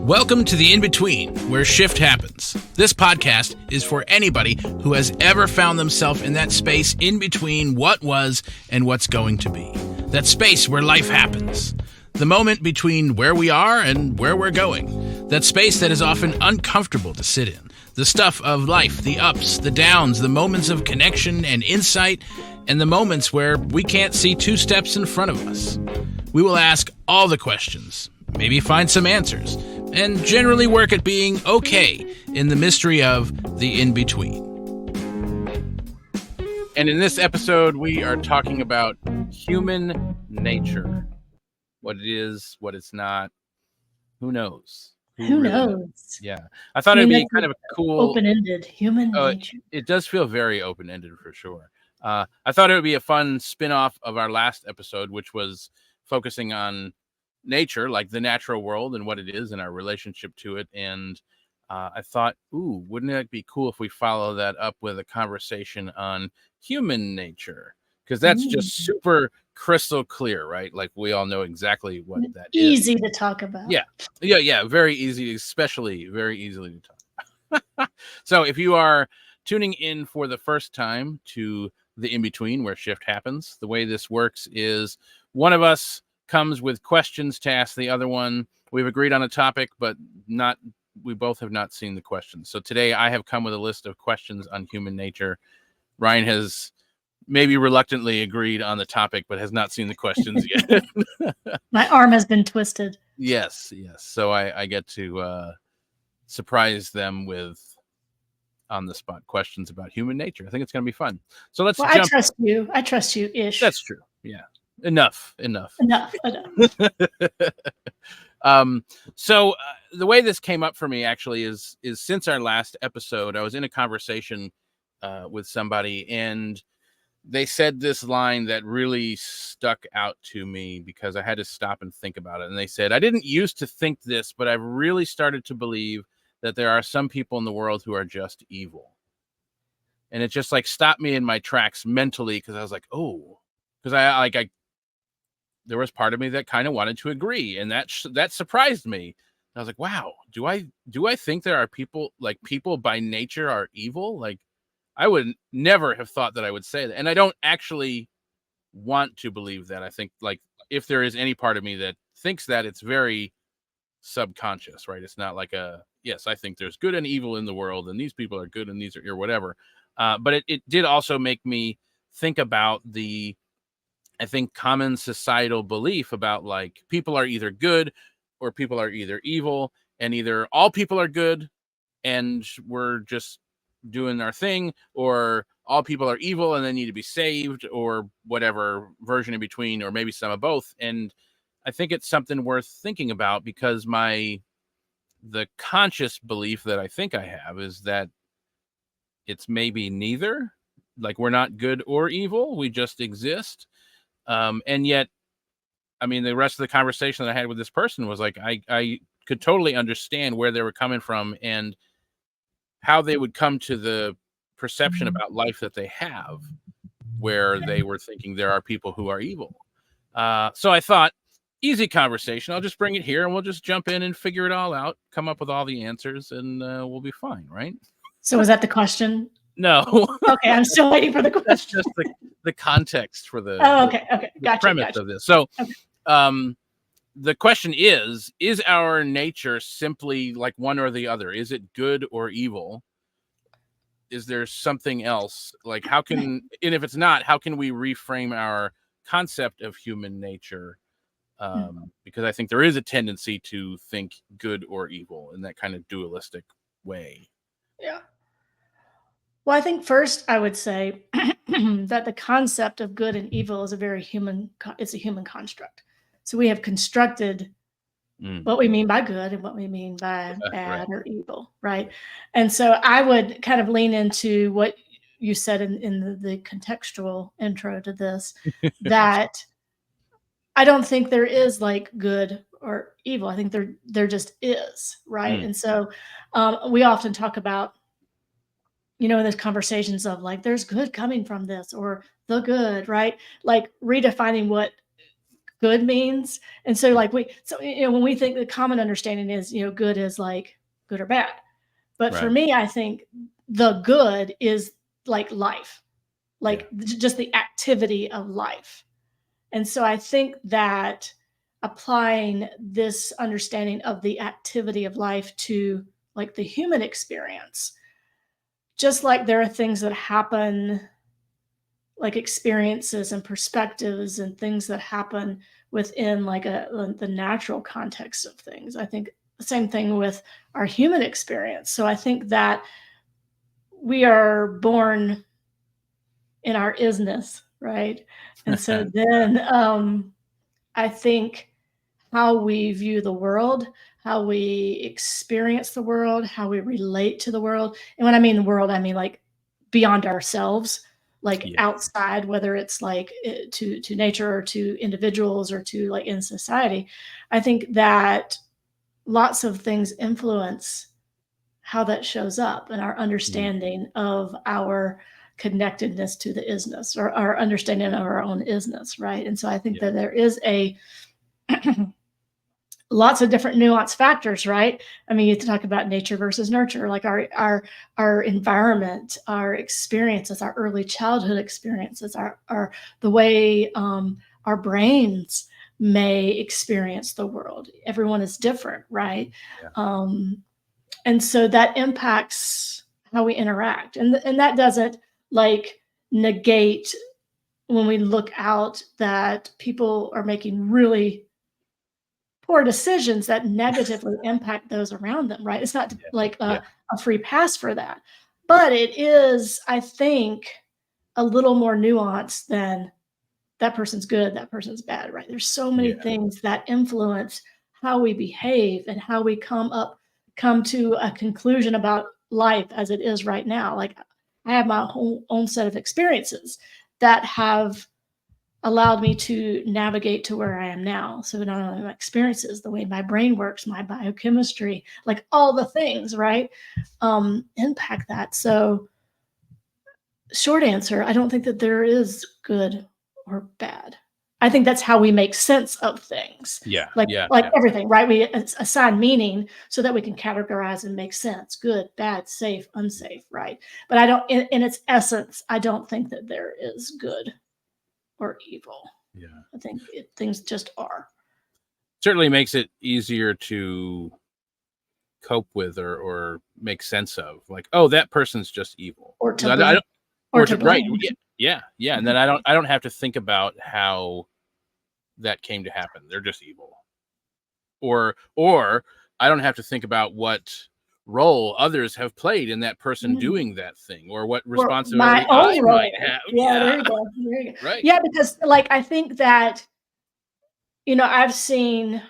Welcome to The In-Between, where shift happens. This podcast is for anybody who has ever found themselves in that space in between what was and what's going to be. That space where life happens. The moment between where we are and where we're going. That space that is often uncomfortable to sit in. The stuff of life, the ups, the downs, the moments of connection and insight, and the moments where we can't see two steps in front of us. We will ask all the questions, maybe find some answers, and generally work at being okay in the mystery of the in-between. And in this episode, we are talking about human nature. What it is, what it's not. Who knows? Who really knows? Yeah. I thought it'd be kind of a cool... Open-ended human nature. It does feel very open-ended for sure. I thought it would be a fun spin-off of our last episode, which was focusing on nature, like the natural world and what it is and our relationship to it. And I thought, wouldn't it be cool if we follow that up with a conversation on human nature? Because that's just super crystal clear, right? Like we all know exactly what that is. Easy to talk about. Yeah. Very easy, especially very easily to talk. So if you are tuning in for the first time to The In-Between, where shift happens, the way this works is one of us comes with questions to ask the other one. We've agreed on a topic, but we both have not seen the questions. So today I have come with a list of questions on human nature. Ryan has maybe reluctantly agreed on the topic, but has not seen the questions yet. My arm has been twisted. Yes. So I get to surprise them with on-the-spot questions about human nature. I think it's going to be fun. So let's jump. I trust you, ish. That's true. Yeah. Enough. So the way this came up for me actually is since our last episode, I was in a conversation with somebody and they said this line that really stuck out to me because I had to stop and think about it. And they said, I didn't used to think this, but I've really started to believe that there are some people in the world who are just evil. And it just like stopped me in my tracks mentally because I was like, because I there was part of me that kind of wanted to agree, and that surprised me. I was like, wow, do I think there are people by nature are evil? Like I would never have thought that I would say that. And I don't actually want to believe that. I think like if there is any part of me that thinks that, it's very subconscious, right? It's not like yes, I think there's good and evil in the world and these people are good and these are or whatever. But it did also make me think about I think common societal belief about like people are either good or people are either evil, and either all people are good and we're just doing our thing, or all people are evil and they need to be saved, or whatever version in between, or maybe some of both. And I think it's something worth thinking about because the conscious belief that I think I have is that it's maybe neither. Like we're not good or evil, we just exist. And yet, I mean, the rest of the conversation that I had with this person was like, I could totally understand where they were coming from and how they would come to the perception about life that they have, where they were thinking there are people who are evil. So I thought, easy conversation. I'll just bring it here and we'll just jump in and figure it all out, come up with all the answers, and we'll be fine, right? So was that the question? No. Okay, I'm still waiting for the question. That's just the context for the, gotcha, premise of this. So the question is our nature simply like one or the other? Is it good or evil? Is there something else? Like and if it's not, how can we reframe our concept of human nature? Because I think there is a tendency to think good or evil in that kind of dualistic way. Yeah. Well, I think first I would say that the concept of good and evil is it's a human construct. So we have constructed what we mean by good and what we mean by bad or evil, right? And so I would kind of lean into what you said in the contextual intro to this, that I don't think there is like good or evil. I think there just is, right? And so we often talk about, in those conversations of like, there's good coming from this or the good, right? Like redefining what good means. And so like when we think the common understanding is, good is like good or bad. But for Right. me, I think the good is like life, like just the activity of life. And so I think that applying this understanding of the activity of life to like the human experience, just like there are things that happen, like experiences and perspectives and things that happen within like the natural context of things. I think the same thing with our human experience. So I think that we are born in our isness, right? And so then I think how we view the world, how we experience the world, how we relate to the world. And when I mean the world, I mean like beyond ourselves, like outside, whether it's like to nature or to individuals or to like in society. I think that lots of things influence how that shows up and our understanding of our connectedness to the isness or our understanding of our own isness, right? And so I think that there is a lots of different nuanced factors, right? I mean, you talk about nature versus nurture, like our environment, our experiences, our early childhood experiences, our the way our brains may experience the world. Everyone is different, right? And so that impacts how we interact, and that doesn't like negate when we look out that people are making really poor decisions that negatively impact those around them, right? It's not like a free pass for that. But it is, I think, a little more nuanced than that person's good, that person's bad, right? There's so many things that influence how we behave and how we come to a conclusion about life as it is right now. Like I have my own set of experiences that have allowed me to navigate to where I am now. So not only my experiences, the way my brain works, my biochemistry, like all the things, right, impact that. So short answer, I don't think that there is good or bad. I think that's how we make sense of things. Like everything, right? We assign meaning so that we can categorize and make sense. Good, bad, safe, unsafe, right? But I don't, in its essence, I don't think that there is good or evil. I think things just are. Certainly makes it easier to cope with or make sense of, like, oh, that person's just evil, or to blame. Right. And then I don't have to think about how that came to happen. They're just evil. Or I don't have to think about what role others have played in that person doing that thing, or what responsibility I might have. There you go. Right. Yeah, because like I think that, I've seen,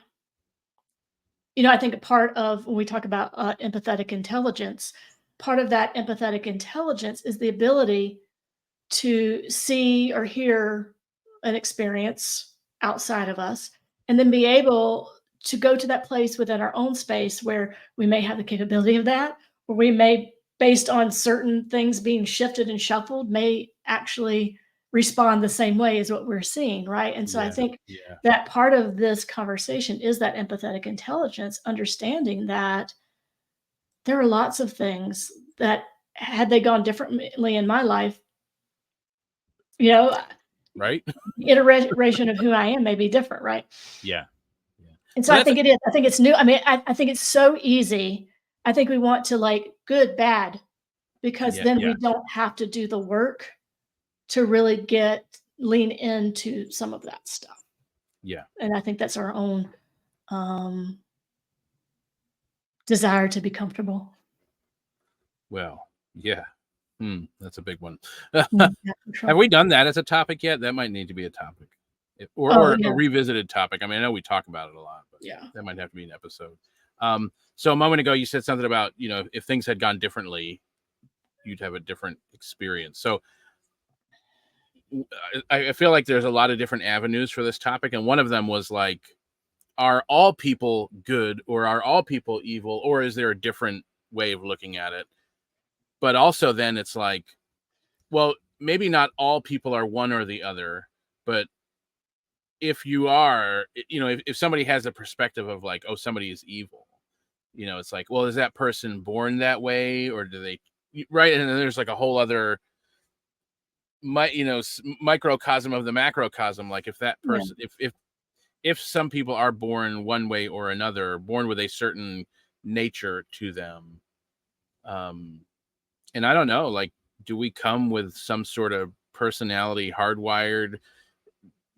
I think a part of when we talk about empathetic intelligence, part of that empathetic intelligence is the ability to see or hear an experience outside of us, and then be able to go to that place within our own space where we may have the capability of that, or we may, based on certain things being shifted and shuffled, may actually respond the same way as what we're seeing, right? And so I think that part of this conversation is that empathetic intelligence, understanding that there are lots of things that, had they gone differently in my life, right, iteration of who I am may be different, right? And so I think it is. I think it's new. I mean, I think it's so easy. I think we want to like good, bad, because then we don't have to do the work to really lean into some of that stuff. And I think that's our own desire to be comfortable. Well, that's a big one. Have we done that as a topic yet? That might need to be a topic, or a revisited topic. I mean, I know we talk about it a lot, but that might have to be an episode. So a moment ago, you said something about, if things had gone differently, you'd have a different experience. So I feel like there's a lot of different avenues for this topic, and one of them was like, are all people good, or are all people evil, or is there a different way of looking at it? But also then it's like, well, maybe not all people are one or the other, but if you are, if somebody has a perspective of like, oh, somebody is evil, it's like, well, is that person born that way, or do they, right? And then there's like a whole other microcosm of the macrocosm. Like if that person, if some people are born one way or another, born with a certain nature to them, and I don't know, like, do we come with some sort of personality hardwired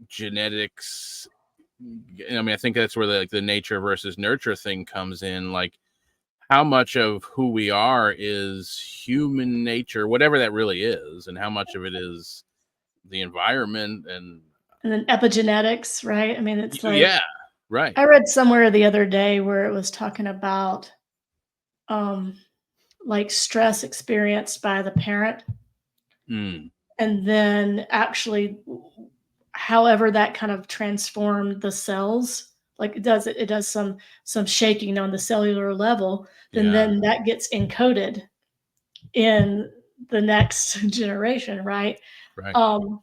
genetics? I mean, I think that's where the nature versus nurture thing comes in. Like, how much of who we are is human nature, whatever that really is, and how much of it is the environment and then epigenetics, right? I mean, it's like, yeah, right. I read somewhere the other day where it was talking about like stress experienced by the parent, Mm, and then actually however that kind of transformed the cells. Like it does some shaking on the cellular level, yeah, then that gets encoded in the next generation, right? right. Um,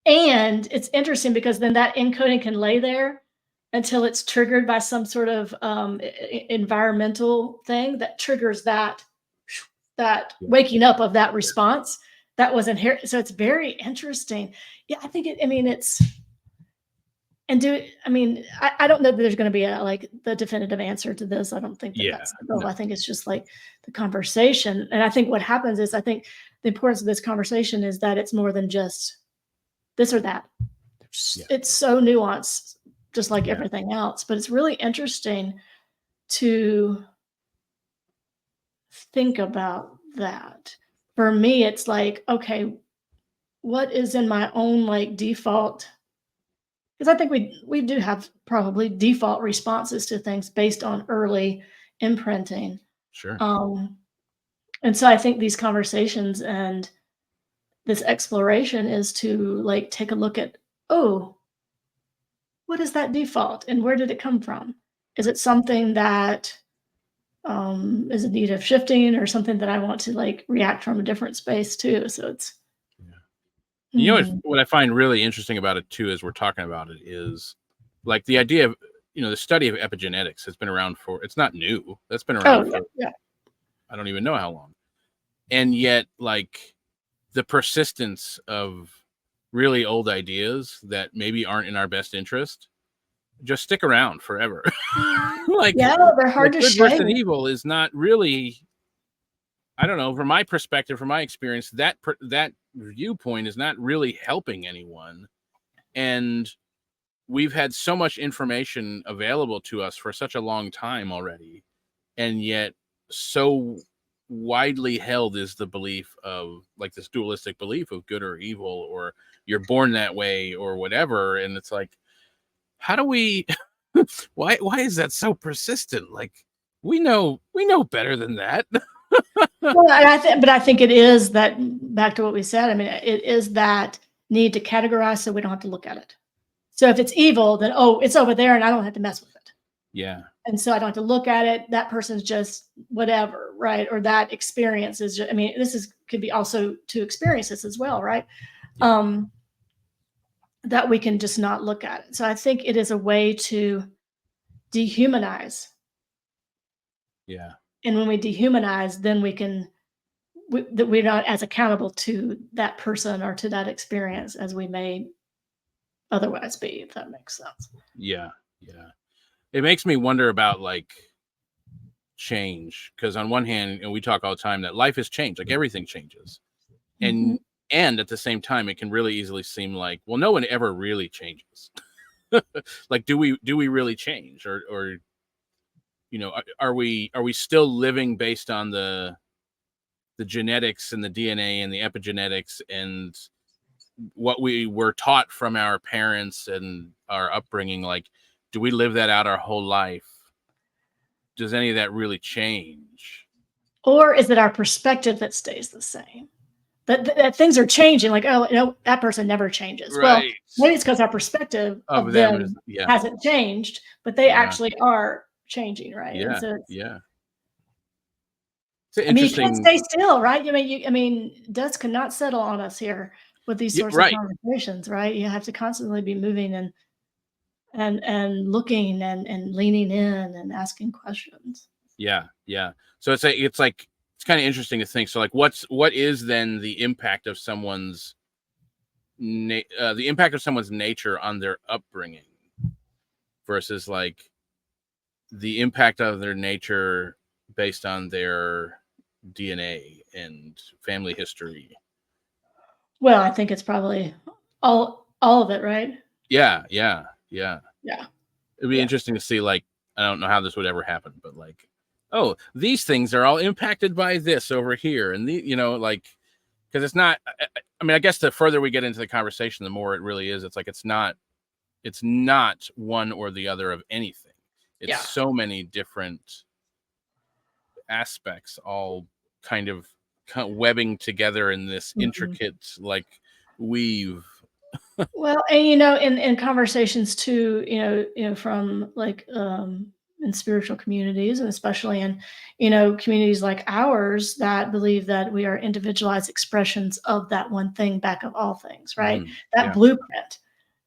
and it's interesting because then that encoding can lay there until it's triggered by some sort of environmental thing that triggers that Yeah, waking up of that response that was inherent. So it's very interesting. Yeah, I think it. I mean, it's and do I mean I don't know that there's going to be a like the definitive answer to this. I don't think that yeah, that's the goal. no, I think it's just like the conversation. And I think what happens is I think the importance of this conversation is that it's more than just this or that. yeah, It's so nuanced, just like yeah, everything else. But it's really interesting to think about that. For me, it's like, okay, what is in my own like default? Because I think we do have probably default responses to things based on early imprinting. sure. Um, and so I think these conversations and this exploration is to like take a look at, oh, what is that default and where did it come from? Is Right. it something that is in need of shifting or something that I want to like react from a different space too? So it's, Yeah. hmm. What I find really interesting about it too, as we're talking about it, is like the idea of, the study of epigenetics has been around it's not new. That's been around Oh, yeah, for, yeah. I don't even know how long. And yet, like, the persistence of really old ideas that maybe aren't in our best interest just stick around forever. like, Yeah, they're hard like to good shake. versus evil is not really, I don't know, from my perspective, from my experience, that viewpoint is not really helping anyone. And we've had so much information available to us for such a long time already, and yet so widely held is the belief of like this dualistic belief of good or evil, or you're born that way or whatever. And it's like, how do we why is that so persistent? Like, we know better than that. Well, and I think it is that back to what we said. I mean, it is that need to categorize so we don't have to look at it. So if it's evil, then oh, it's over there and I don't have to mess with it. Yeah, And so I don't have to look at it. That person's just whatever, right? Or that experience is just, I mean, this is could be also to experiences as well, right? yeah, Um, that we can just not look at it. So I think it is a way to dehumanize. yeah, And when we dehumanize, then that we're not as accountable to that person or to that experience as we may otherwise be, if that makes sense. yeah, yeah. It makes me wonder about like change, because on one hand, and we talk all the time that life has changed, like everything changes, Mm-hmm. and at the same time it can really easily seem like, well, no one ever really changes. Like, do we really change, or are we still living based on the genetics and the DNA and the epigenetics and what we were taught from our parents and our upbringing? Like, do we live that out our whole life? Does any of that really change? Or is it our perspective that stays the same? That things are changing, like, oh, that person never changes. Well, Right. maybe it's because our perspective Of of them is, them yeah, hasn't changed, but they yeah, actually are changing, right? And yeah, so it's, yeah. It's an I mean, you can't interesting, stay still, right? I mean, dust cannot settle on us here with these Yeah, sorts of right. conversations, right? You have to constantly be moving and looking and leaning in and asking questions. Yeah, yeah. So it's like it's kind of interesting to think. So like, what is then the impact of someone's the impact of someone's nature on their upbringing versus like the impact of their nature based on their DNA and family history. Well, I think it's probably all of it, right? Yeah, yeah, yeah. Yeah. It'd be Yeah. interesting to see, like, I don't know how this would ever happen, but like, oh, these things are all impacted by this over here, and like, because it's not. I mean, I guess the further we get into the conversation, the more it really is. It's like it's not one or the other of anything. It's Yeah. so many different aspects, all kind of webbing together in this Mhm. intricate like weave. Well, and in conversations too, from like in spiritual communities, and especially in communities like ours that believe that we are individualized expressions of that one thing back of all things, right? Mhm. That Yeah, blueprint.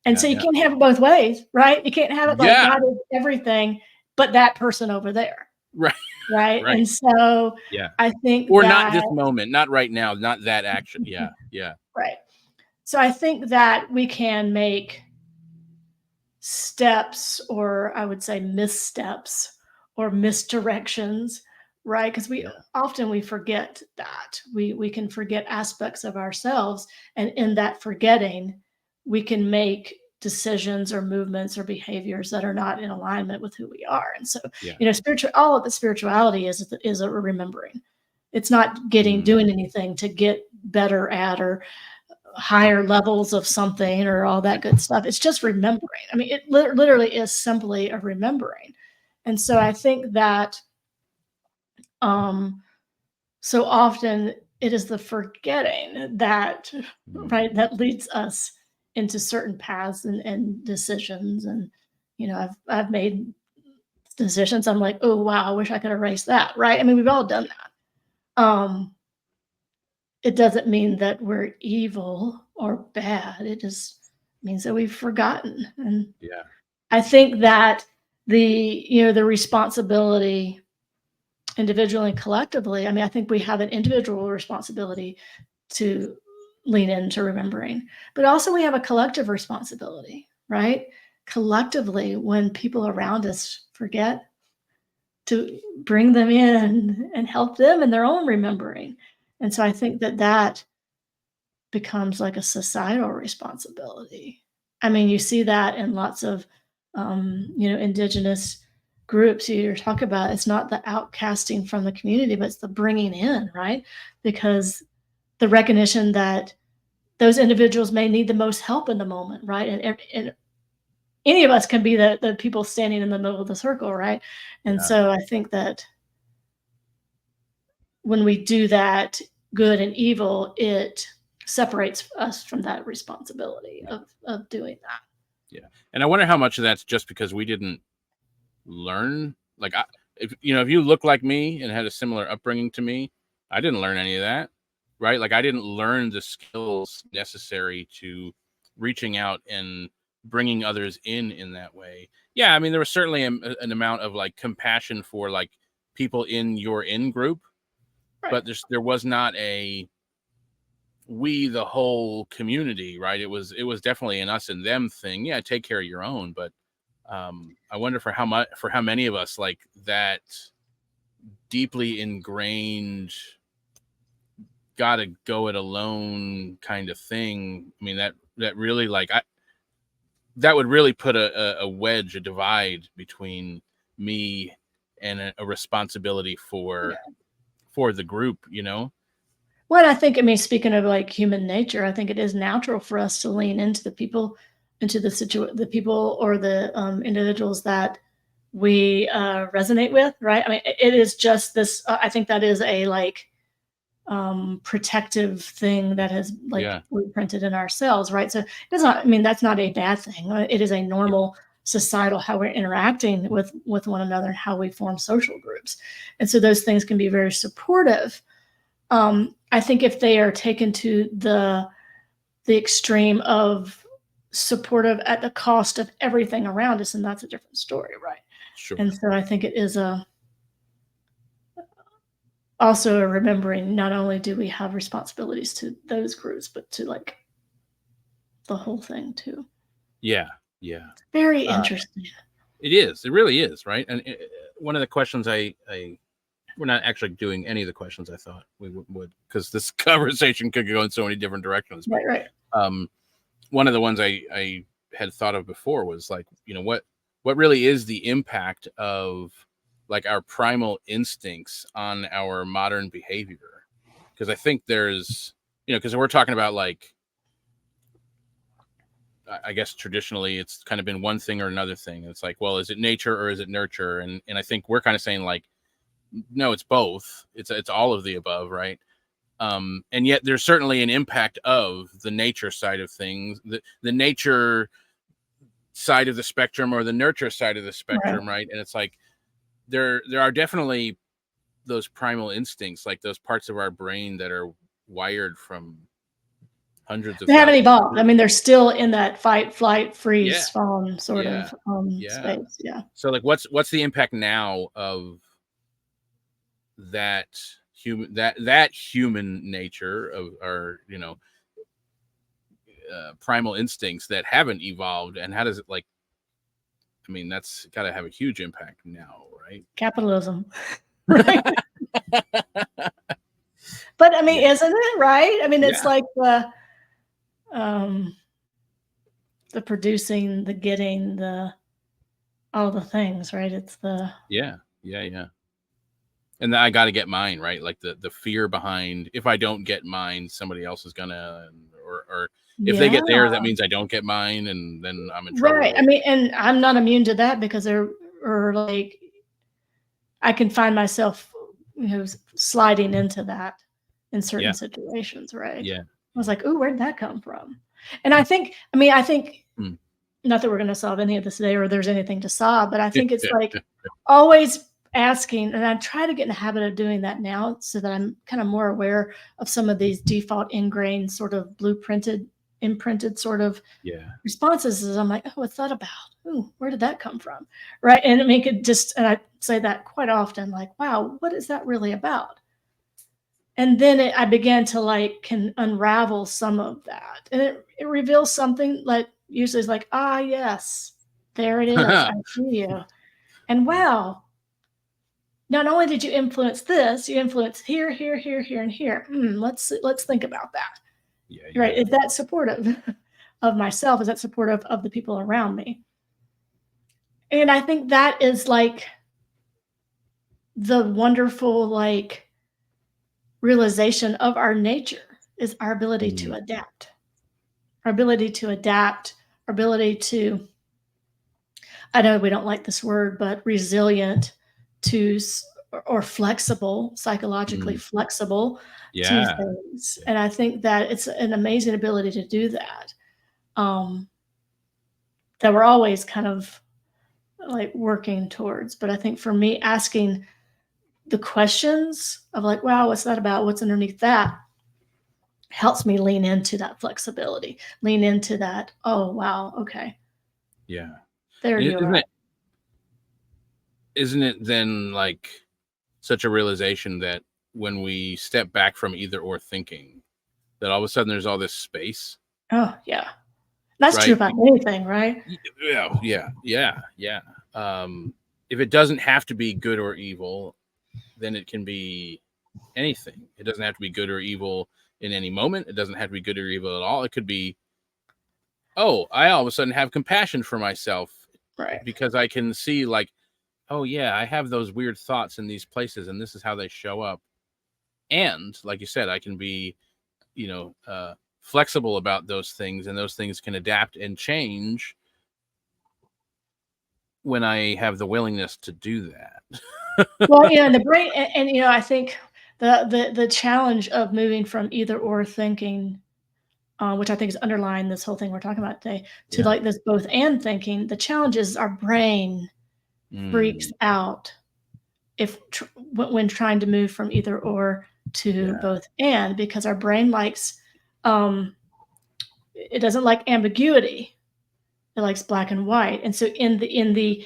And yeah, so you yeah, can't have it both ways, right? You can't have it like yeah. God is everything, but that person over there, Right, right? right. And so Yeah. I think Or not that this moment, not right now, not that action. Yeah, yeah, right. So I think that we can make steps, or I would say missteps or misdirections, right? Because we yeah, often we forget that we can forget aspects of ourselves, and in that forgetting we can make decisions or movements or behaviors that are not in alignment with who we are. And so yeah. spiritual all of the spirituality is a remembering. It's not doing Mm, anything to get better at or higher levels of something or all that good stuff. It's just remembering. I mean, it literally is simply a remembering. And so I think that um, so often it is the forgetting that, mm. right, that leads us into certain paths and decisions. And, I've made decisions. I'm like, oh, wow, I wish I could erase that. Right. I mean, we've all done that. It doesn't mean that we're evil or bad. It just means that we've forgotten. And Yeah, I think that the responsibility individually and collectively, I mean, I think we have an individual responsibility to lean into remembering, but also we have a collective responsibility, right? Collectively, when people around us forget, to bring them in and help them in their own remembering. And so I think that becomes like a societal responsibility. I mean, you see that in lots of, indigenous groups you talk about. It's not the outcasting from the community, but it's the bringing in, right? Because the recognition that those individuals may need the most help in the moment, right? And any of us can be the people standing in the middle of the circle, right? And yeah, so I think that when we do that, good and evil, it separates us from that responsibility yeah, of doing that. yeah. And I wonder how much of that's just because we didn't learn. Like, if you look like me and had a similar upbringing to me, I didn't learn any of that, right? Like, I didn't learn the skills necessary to reaching out and bringing others in that way. Yeah, I mean, there was certainly an amount of like compassion for like people in your in group, Right. but there was not a we the whole community, right? It was definitely an us and them thing. Yeah, take care of your own, but I wonder for how many of us like that deeply ingrained gotta go it alone kind of thing. I mean, that really like I that would really put a wedge, a divide between me and a responsibility Yeah. for the group. Well, I think, I mean, speaking of like human nature, I think it is natural for us to lean into the people, into the people or the individuals that we resonate with, right? I mean, it is just this. I think that is a like protective thing that has like Yeah, reprinted in ourselves, right? So it's not. I mean, that's not a bad thing. It is a yeah, normal societal how we're interacting with one another and how we form social groups, and so those things can be very supportive. I think if they are taken to the extreme of supportive at the cost of everything around us, and that's a different story, right? Sure. And so I think it is also a remembering not only do we have responsibilities to those groups, but to like the whole thing too. Yeah. Yeah. Very Uh, interesting. it is. It really is, right? And one of the questions we're not actually doing any of the questions I thought we would, because this conversation could go in so many different directions. But Right. one of the ones I had thought of before was like, what really is the impact of like our primal instincts on our modern behavior? Because I think there's, because we're talking about like, I guess traditionally it's kind of been one thing or another thing. It's like, well, is it nature or is it nurture? And I think we're kind of saying like, no, it's both. It's all of the above, right? And yet there's certainly an impact of the nature side of things, the nature side of the spectrum or the nurture side of the spectrum, right? And it's like there are definitely those primal instincts, like those parts of our brain that are wired from hundreds of They haven't thousands. evolved. I mean, they're still in that fight, flight, freeze, Yeah, fawn sort yeah, of yeah. space. Yeah. So like, what's the impact now of that human nature of our primal instincts that haven't evolved, and how does it like? I mean, that's got to have a huge impact now, right? Capitalism, right? But I mean, Yeah, isn't it right? I mean, it's yeah, like um, the producing, the getting, the all the things, right? It's the yeah, yeah, yeah. And I got to get mine, right? Like the fear behind, if I don't get mine, somebody else is gonna, or if they yeah, get theirs, that means I don't get mine, and then I'm in right. I trouble. mean, and I'm not immune to that because there are like I can find myself, sliding into that in certain Yeah, situations, right? yeah, I was yeah. like, "Ooh, where'd that come from?" And I think Hmm. not that we're going to solve any of this today or there's anything to solve, but I think it's like always asking, and I try to get in the habit of doing that now so that I'm kind of more aware of some of these default ingrained sort of imprinted sort of Yeah. responses is I'm like, oh, what's that about? Ooh, where did that come from? Right. And I mean, and I say that quite often, like, wow, what is that really about? And then I began to like can unravel some of that. And it reveals something like usually it's like, ah, yes, there it is. I see you. And Yeah, wow, not only did you influence this, you influenced here, here, here, here, and here. Let's think about that. yeah, Right. yeah. Is that supportive of myself? Is that supportive of the people around me? And I think that is like the wonderful like realization of our nature is our ability to Mm, adapt. Our ability to adapt, our ability to I know we don't like this word, but resilient to or flexible, psychologically mm, flexible to yeah, things. yeah, And I think that it's an amazing ability to do that. Um, that we're always kind of like working towards. But I think for me, asking the questions of like, wow, what's that about? What's underneath that? Helps me lean into that flexibility, lean into that, oh, wow, okay, yeah. there And you are. isn't it then like such a realization that when we step back from either or thinking, that all of a sudden there's all this space, Oh, yeah. That's true right? about anything, right? Yeah, yeah, yeah, yeah. Um, if it doesn't have to be good or evil, then it can be anything. It doesn't have to be good or evil in any moment. It doesn't have to be good or evil at all. It could be, oh, I all of a sudden have compassion for myself Right. because I can see like, oh yeah, I have those weird thoughts in these places, and this is how they show up. And like you said, I can be, you know, flexible about those things, and those things can adapt and change when I have the willingness to do that. Well, and the brain and I think the challenge of moving from either or thinking, which I think is underlying this whole thing we're talking about today, to Yeah. like this both and thinking, the challenge is our brain freaks Mm, out if when trying to move from either or to yeah. both and because our brain likes um it doesn't like ambiguity. It likes black and white. And so in the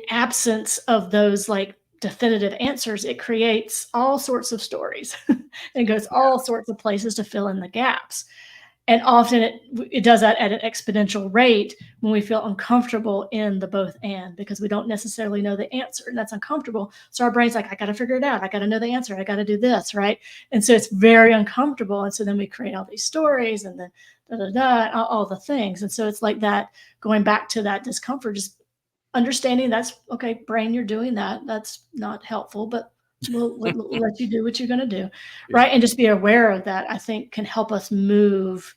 absence of those like definitive answers, it creates all sorts of stories and goes all sorts of places to fill in the gaps. And often it does that at an exponential rate when we feel uncomfortable in the both and, because we don't necessarily know the answer, and that's uncomfortable. So our brain's like, I got to figure it out. I got to know the answer. I got to do this, right? And so it's very uncomfortable. And so then we create all these stories and then all the things. And so it's like that, going back to that discomfort, just understanding that's okay, brain, you're doing that. That's not helpful, but we'll let you do what you're going to do, right? And just be aware of that, I think, can help us move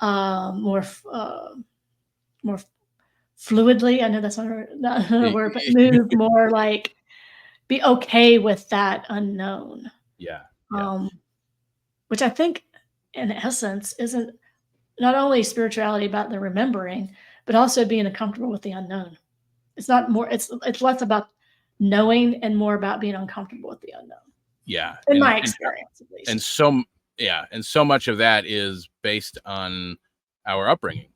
more more fluidly. I know that's not a word, but move more like be okay with that unknown. Yeah. Which I think, in essence, isn't not only spirituality about the remembering, but also being comfortable with the unknown. It's not more. It's less about knowing and more about being uncomfortable with the unknown. Yeah. In my experience, at least. And so much of that is based on our upbringing,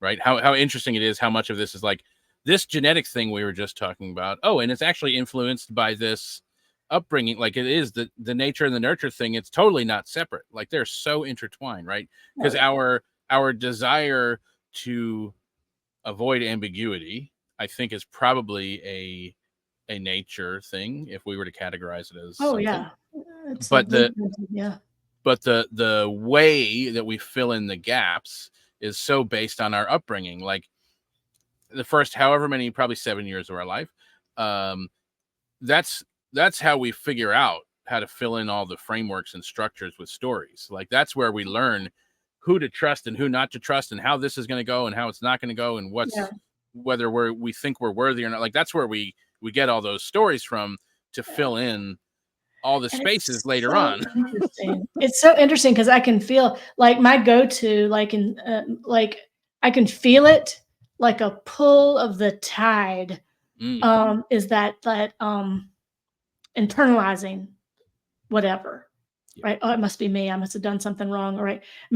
right? How interesting it is how much of this is like this genetic thing we were just talking about. Oh, and it's actually influenced by this upbringing. Like it is the nature and the nurture thing. It's totally not separate. Like they're so intertwined, right? Because our desire to avoid ambiguity, I think, is probably a nature thing if we were to categorize it as something. Yeah. But the way that we fill in the gaps is so based on our upbringing. Like the first however many, probably 7 years of our life, that's how we figure out how to fill in all the frameworks and structures with stories. Like that's where we learn who to trust and who not to trust, and how this is going to go and how it's not going to go, and whether we think we're worthy or not. Like that's where we get all those stories from to fill in all the spaces later on. It's so interesting because I can feel like my go-to, like I can feel it like a pull of the tide. Is that internalizing whatever, right? Oh, it must be me. I must have done something wrong, right? I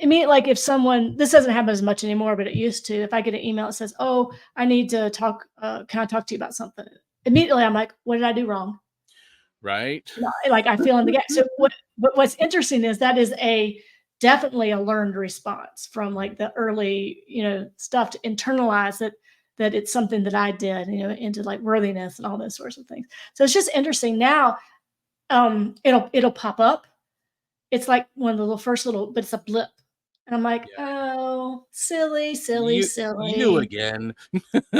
mean, like if someone, this doesn't happen as much anymore, but it used to. If I get an email that says, "Oh, I need to talk. Can I talk to you about something?" Immediately, I'm like, "What did I do wrong?" Right. Like I feel in the gap. So what's interesting is that is definitely a learned response from like the early, stuff, to internalize that it's something that I did, into like worthiness and all those sorts of things. So it's just interesting now. It'll pop up. It's like one of the first little, but it's a blip. And I'm like, oh, silly. You again.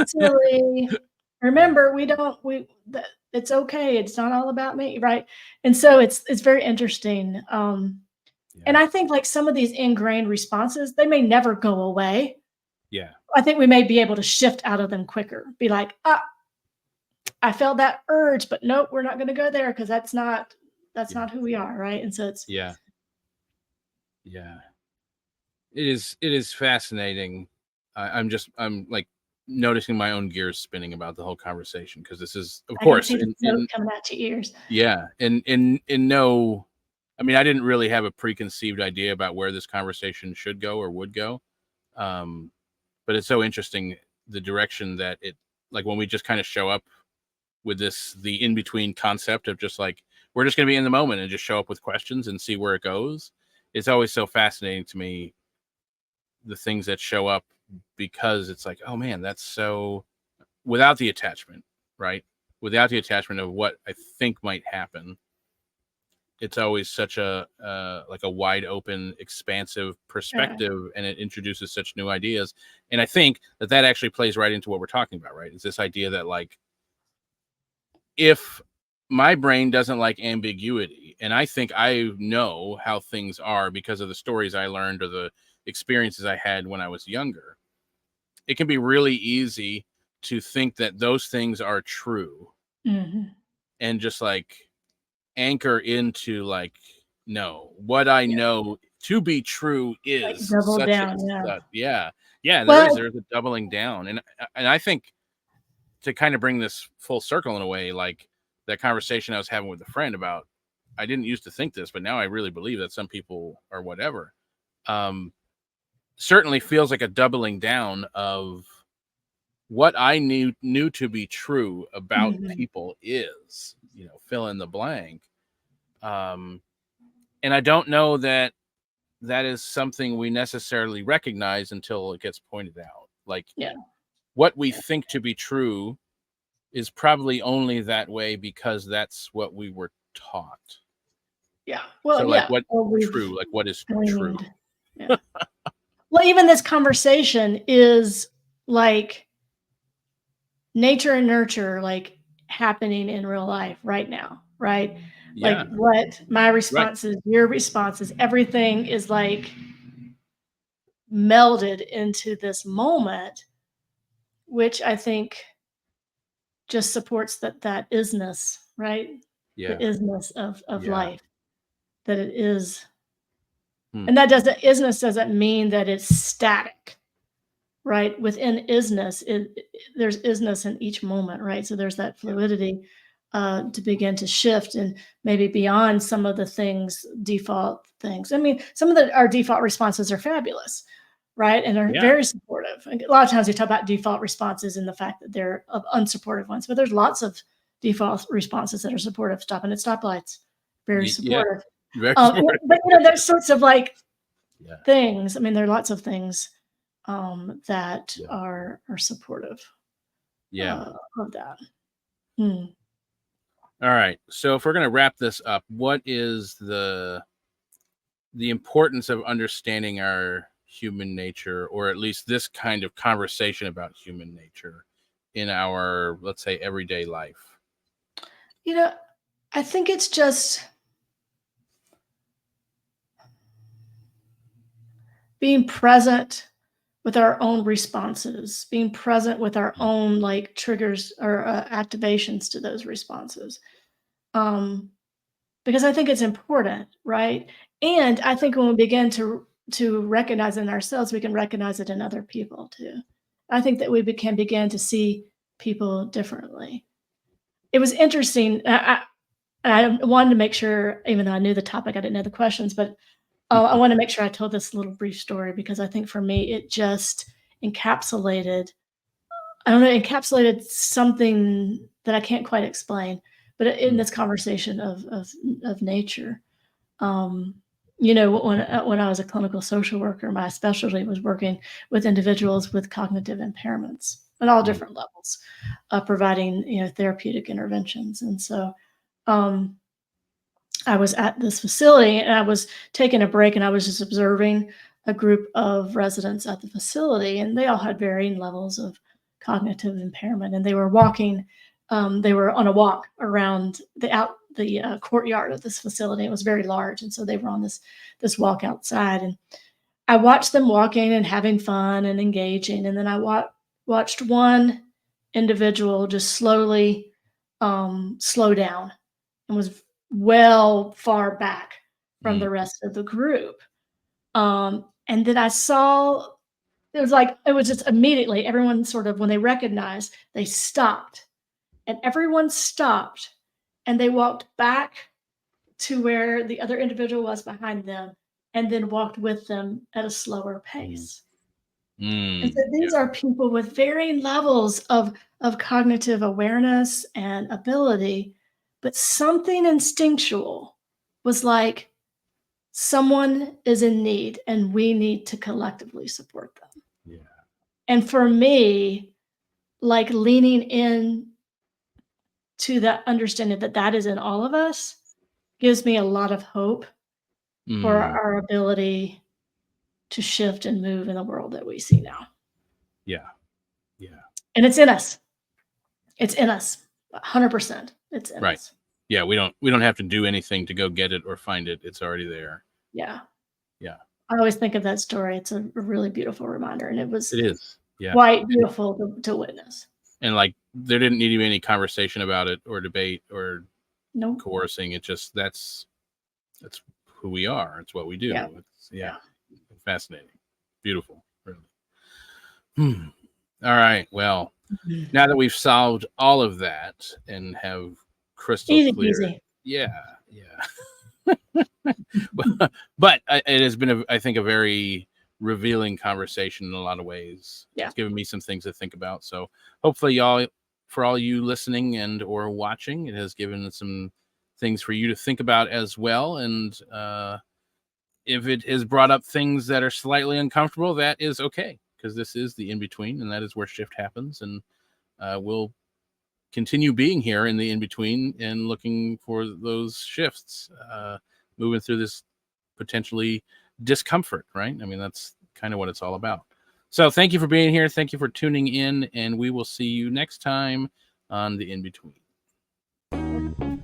Silly. Remember, it's okay. It's not all about me, right? And so it's very interesting. And I think like some of these ingrained responses, they may never go away. Yeah. I think we may be able to shift out of them quicker. Be like, I felt that urge, but nope, we're not going to go there because that's not who we are, right? And so it's it is fascinating. I'm like noticing my own gears spinning about the whole conversation, because this is, of course, coming out to ears. Yeah, in no, I mean, I didn't really have a preconceived idea about where this conversation should go or would go, but it's so interesting the direction that it, like when we just kind of show up with the in between concept of just like we're just going to be in the moment and just show up with questions and see where it goes. It's always so fascinating to me, the things that show up, because it's like, oh man, that's so, without the attachment, right? Without the attachment of what I think might happen, it's always such a like a wide open, expansive perspective, and it introduces such new ideas. And I think that actually plays right into what we're talking about, right? It's this idea that like, if my brain doesn't like ambiguity, and I think I know how things are because of the stories I learned or the experiences I had when I was younger, it can be really easy to think that those things are true, and just like anchor into like, no, what I know to be true is like double such down, such. There's a doubling down. And I think, to kind of bring this full circle in a way, like that conversation I was having with a friend about, I didn't used to think this, but now I really believe that some people are whatever. certainly feels like a doubling down of what I knew to be true about Mhm. people is, fill in the blank. And I don't know that is something we necessarily recognize until it gets pointed out. Like, Yeah. what we Yeah. think to be true is probably only that way because that's what we were taught. Yeah. Well, So, like, yeah. what Or we've true? Like, what is true? gleaned. Yeah. Well, even this conversation is like nature and nurture, like happening in real life right now, right? Yeah. Like what my Right. responses, your responses, everything is like melded into this moment, which I think just supports that isness, right? The Yeah. isness of Yeah. life, that it is. Hmm. And that doesn't isness doesn't mean that it's static, right? Within isness, there's isness in each moment, right? So there's that Yeah. fluidity to begin to shift and maybe beyond some of the things, default things. I mean, some of our default responses are fabulous, right? And are Yeah. very supportive. And a lot of times we talk about default responses and the fact that they're unsupportive ones, but there's lots of default responses that are supportive. Stopping at stoplights, very Yeah. supportive. Very But there's sorts of like Yeah. things. I mean, there are lots of things that Yeah. are supportive Yeah. of that. Hmm. All right. So if we're going to wrap this up, what is the importance of understanding our human nature, or at least this kind of conversation about human nature in our, let's say, everyday life? You know, I think it's just being present with our own responses, being present with our own like triggers or activations to those responses. Um, because I think it's important, right? And I think when we begin to recognize it in ourselves, we can recognize it in other people too. I think that we can begin to see people differently. It was interesting. I wanted to make sure, even though I knew the topic, I didn't know the questions, but I want to make sure I told this little brief story because I think for me it just encapsulated. I don't know, encapsulated something that I can't quite explain, but in Mm, this conversation of nature. Um, you know, when I was a clinical social worker, my specialty was working with individuals with cognitive impairments at all mm, different levels, providing therapeutic interventions. And so um, I was at this facility and I was taking a break and I was just observing a group of residents at the facility, and they all had varying levels of cognitive impairment. And they were walking, they were on a walk around the courtyard of this facility. It was very large, and so they were on this walk outside. And I watched them walking and having fun and engaging, and then I watched one individual just slowly slow down and was well far back from mm, the rest of the group. And then I saw it was just immediately everyone sort of when they recognized, they stopped and everyone stopped and they walked back to where the other individual was behind them and then walked with them at a slower mm, pace. And so yeah. these are people with varying levels of cognitive awareness and ability, but something instinctual was like, someone is in need and we need to collectively support them. Yeah. And for me, like leaning in to that understanding that that is in all of us gives me a lot of hope for Mm, our ability to shift and move in the world that we see now. yeah. Yeah. And it's in us. It's in us. 100%. It's in Right. us. Yeah. We don't have to do anything to go get it or find it. It's already there. Yeah. Yeah. I always think of that story. It's a really beautiful reminder, and it was It is. Yeah. quite beautiful to witness. And like, there didn't need to be any conversation about it or debate or No. coercing. It just, that's who we are. It's what we Yeah. do. It's, yeah. Yeah. Fascinating. Beautiful. Really. Hmm. All right. Well, Mhm. now that we've solved all of that and have crystal Easy clear, peasy. yeah, yeah. But it has been, I think, a very revealing conversation in a lot of ways. Yeah. It's given me some things to think about. So hopefully y'all, for all you listening and or watching, it has given some things for you to think about as well. And if it has brought up things that are slightly uncomfortable, that is okay, because this is the in-between, and that is where shift happens. And we'll continue being here in the in-between and looking for those shifts, moving through this potentially discomfort, right? I mean, that's kind of what it's all about. So thank you for being here. Thank you for tuning in, and we will see you next time on the in-between.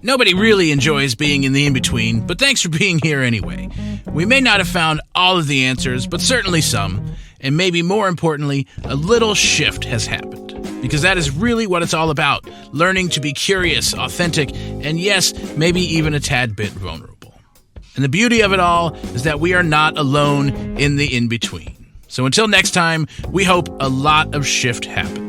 Nobody really enjoys being in the in-between, but thanks for being here anyway. We may not have found all of the answers, but certainly some, and maybe more importantly, a little shift has happened. Because that is really what it's all about, learning to be curious, authentic, and yes, maybe even a tad bit vulnerable. And the beauty of it all is that we are not alone in the in-between. So until next time, we hope a lot of shift happens.